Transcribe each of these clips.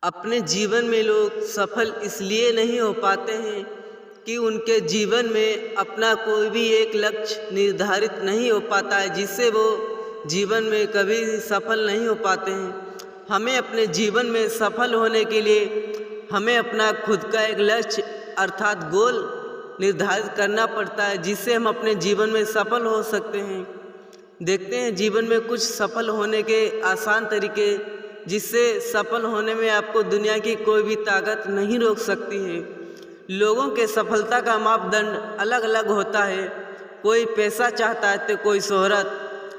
अपने जीवन में लोग सफल इसलिए नहीं हो पाते हैं कि उनके जीवन में अपना कोई भी एक लक्ष्य निर्धारित नहीं हो पाता है, जिससे वो जीवन में कभी सफल नहीं हो पाते हैं। हमें अपने जीवन में सफल होने के लिए हमें अपना खुद का एक लक्ष्य अर्थात गोल निर्धारित करना पड़ता है, जिससे हम अपने जीवन में सफल हो सकते हैं। देखते हैं जीवन में कुछ सफल होने के आसान तरीके, जिससे सफल होने में आपको दुनिया की कोई भी ताकत नहीं रोक सकती है। लोगों के सफलता का मापदंड अलग अलग होता है। कोई पैसा चाहता है तो कोई शोहरत,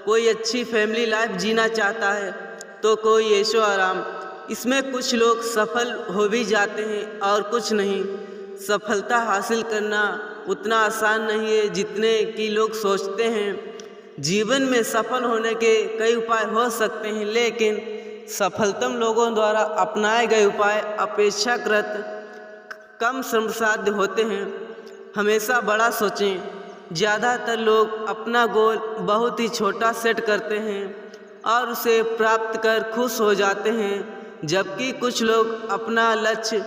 कोई अच्छी फैमिली लाइफ जीना चाहता है तो कोई ऐशो आराम। इसमें कुछ लोग सफल हो भी जाते हैं और कुछ नहीं। सफलता हासिल करना उतना आसान नहीं है जितने कि लोग सोचते हैं। जीवन में सफल होने के कई उपाय हो सकते हैं, लेकिन सफलतम लोगों द्वारा अपनाए गए उपाय अपेक्षाकृत कम श्रमसाध्य होते हैं। हमेशा बड़ा सोचें। ज़्यादातर लोग अपना गोल बहुत ही छोटा सेट करते हैं और उसे प्राप्त कर खुश हो जाते हैं, जबकि कुछ लोग अपना लक्ष्य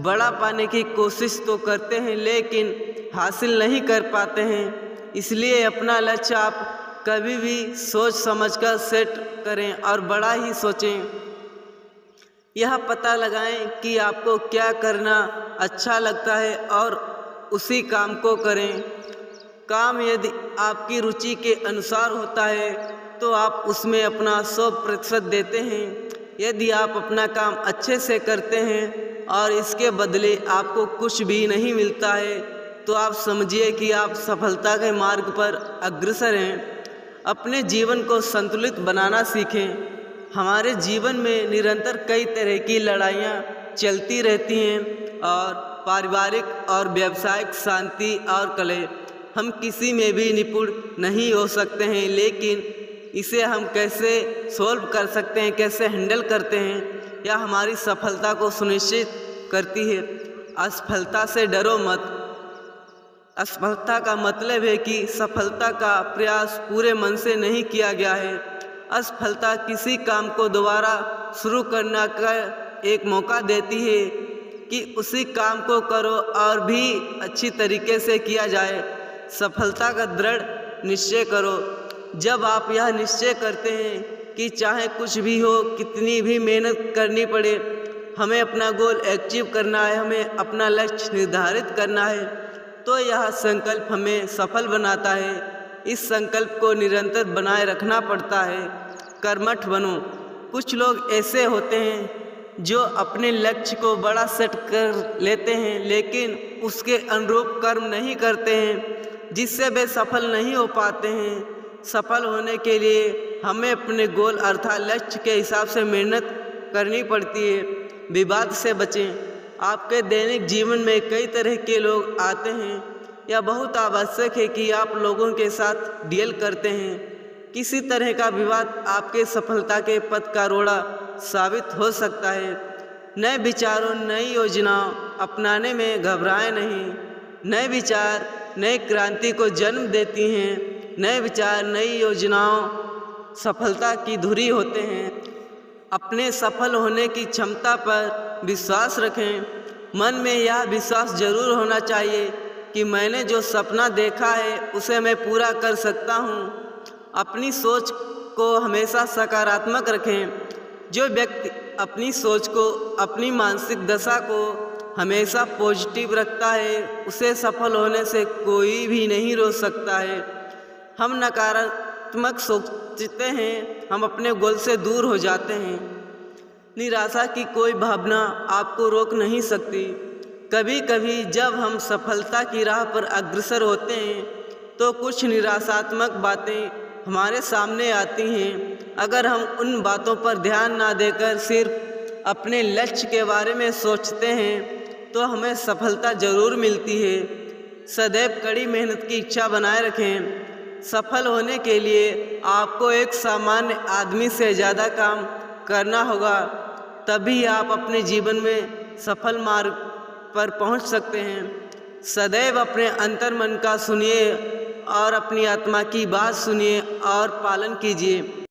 बड़ा पाने की कोशिश तो करते हैं लेकिन हासिल नहीं कर पाते हैं। इसलिए अपना लक्ष्य आप कभी भी सोच समझकर सेट करें और बड़ा ही सोचें। यह पता लगाएं कि आपको क्या करना अच्छा लगता है और उसी काम को करें। काम यदि आपकी रुचि के अनुसार होता है तो आप उसमें अपना 100% देते हैं। यदि आप अपना काम अच्छे से करते हैं और इसके बदले आपको कुछ भी नहीं मिलता है तो आप समझिए कि आप सफलता के मार्ग पर अग्रसर हैं। अपने जीवन को संतुलित बनाना सीखें। हमारे जीवन में निरंतर कई तरह की लड़ाइयाँ चलती रहती हैं और पारिवारिक और व्यावसायिक शांति और कलह हम किसी में भी निपुण नहीं हो सकते हैं, लेकिन इसे हम कैसे सॉल्व कर सकते हैं, कैसे हैंडल करते हैं, यह हमारी सफलता को सुनिश्चित करती है। असफलता से डरो मत। असफलता का मतलब है कि सफलता का प्रयास पूरे मन से नहीं किया गया है। असफलता किसी काम को दोबारा शुरू करने का एक मौका देती है कि उसी काम को करो और भी अच्छी तरीके से किया जाए। सफलता का दृढ़ निश्चय करो। जब आप यह निश्चय करते हैं कि चाहे कुछ भी हो, कितनी भी मेहनत करनी पड़े, हमें अपना गोल अचीव करना है, हमें अपना लक्ष्य निर्धारित करना है, तो यह संकल्प हमें सफल बनाता है। इस संकल्प को निरंतर बनाए रखना पड़ता है। कर्मठ बनो। कुछ लोग ऐसे होते हैं जो अपने लक्ष्य को बड़ा सेट कर लेते हैं लेकिन उसके अनुरूप कर्म नहीं करते हैं, जिससे वे सफल नहीं हो पाते हैं। सफल होने के लिए हमें अपने गोल अर्थात लक्ष्य के हिसाब से मेहनत करनी पड़ती है। विवाद से बचें। आपके दैनिक जीवन में कई तरह के लोग आते हैं। यह बहुत आवश्यक है कि आप लोगों के साथ डील करते हैं। किसी तरह का विवाद आपके सफलता के पथ का रोड़ा साबित हो सकता है। नए विचारों, नई योजनाओं अपनाने में घबराएं नहीं। नए विचार नई क्रांति को जन्म देती हैं। नए विचार, नई योजनाओं सफलता की धुरी होते हैं। अपने सफल होने की क्षमता पर विश्वास रखें। मन में यह विश्वास जरूर होना चाहिए कि मैंने जो सपना देखा है उसे मैं पूरा कर सकता हूँ। अपनी सोच को हमेशा सकारात्मक रखें। जो व्यक्ति अपनी सोच को, अपनी मानसिक दशा को हमेशा पॉजिटिव रखता है, उसे सफल होने से कोई भी नहीं रोक सकता है। हम नकारात्मक सोचते हैं, हम अपने गोल से दूर हो जाते हैं। निराशा की कोई भावना आपको रोक नहीं सकती। कभी कभी जब हम सफलता की राह पर अग्रसर होते हैं तो कुछ निराशात्मक बातें हमारे सामने आती हैं। अगर हम उन बातों पर ध्यान ना देकर सिर्फ अपने लक्ष्य के बारे में सोचते हैं तो हमें सफलता ज़रूर मिलती है। सदैव कड़ी मेहनत की इच्छा बनाए रखें। सफल होने के लिए आपको एक सामान्य आदमी से ज़्यादा काम करना होगा, तभी आप अपने जीवन में सफल मार्ग पर पहुंच सकते हैं। सदैव अपने अंतर्मन का सुनिए और अपनी आत्मा की बात सुनिए और पालन कीजिए।